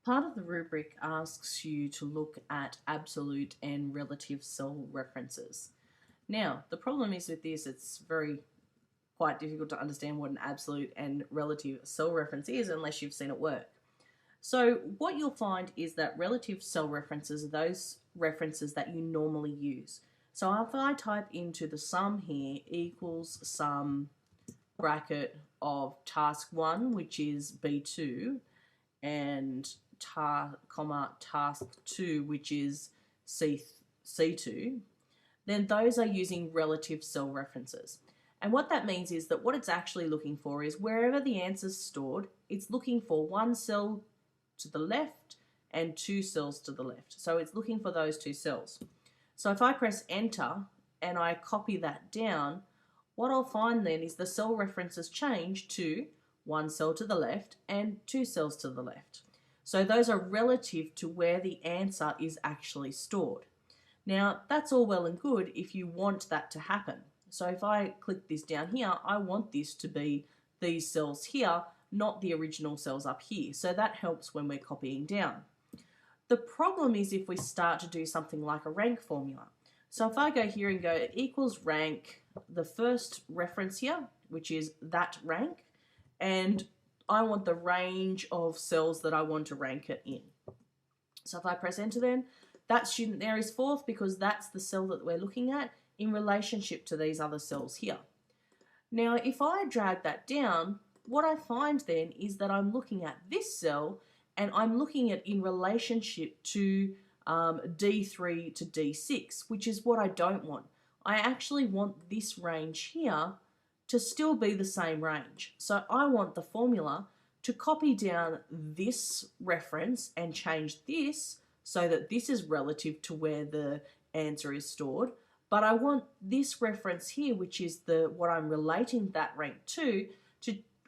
Part of the rubric asks you to look at absolute and relative cell references. Now, the problem is with this, it's quite difficult to understand what an absolute and relative cell reference is unless you've seen it work. So what you'll find is that relative cell references are those references that you normally use. So if I type into the sum here equals sum bracket of task 1, which is B2, and task 2, which is C2, then those are using relative cell references. And what that means is that what it's actually looking for is wherever the answer is stored, it's looking for one cell to the left and two cells to the left. So it's looking for those two cells. So if I press enter and I copy that down, what I'll find then is the cell references change to one cell to the left and two cells to the left. So those are relative to where the answer is actually stored. Now that's all well and good if you want that to happen. So if I click this down here, I want this to be these cells here, not the original cells up here. So that helps when we're copying down. The problem is if we start to do something like a rank formula. So if I go here and go equals rank, the first reference here, which is that rank, and I want the range of cells that I want to rank it in. So if I press enter then, that student there is fourth because that's the cell that we're looking at in relationship to these other cells here. Now if I drag that down, what I find then is that I'm looking at this cell and I'm looking at in relationship to D3 to D6, which is what I don't want. I actually want this range here to still be the same range. So I want the formula to copy down this reference and change this so that this is relative to where the answer is stored. But I want this reference here, which is what I'm relating that rank to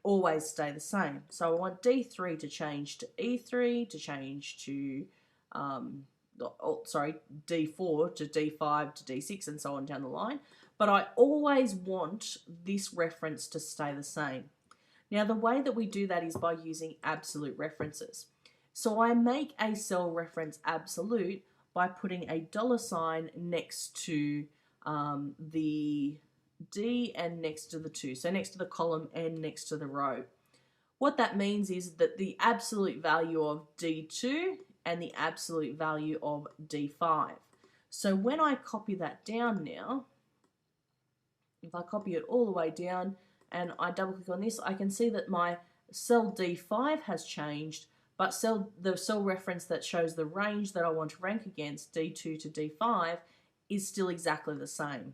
always stay the same. So I want D3 to change to E3, to change to, D4 to D5 to D6 and so on down the line. But I always want this reference to stay the same. Now the way that we do that is by using absolute references. So I make a cell reference absolute by putting a $ next to the D and next to the 2, so next to the column and next to the row. What that means is that the absolute value of D2 and the absolute value of D5. So when I copy that down now, if I copy it all the way down and I double click on this, I can see that my cell D5 has changed, but the cell reference that shows the range that I want to rank against, D2 to D5, is still exactly the same.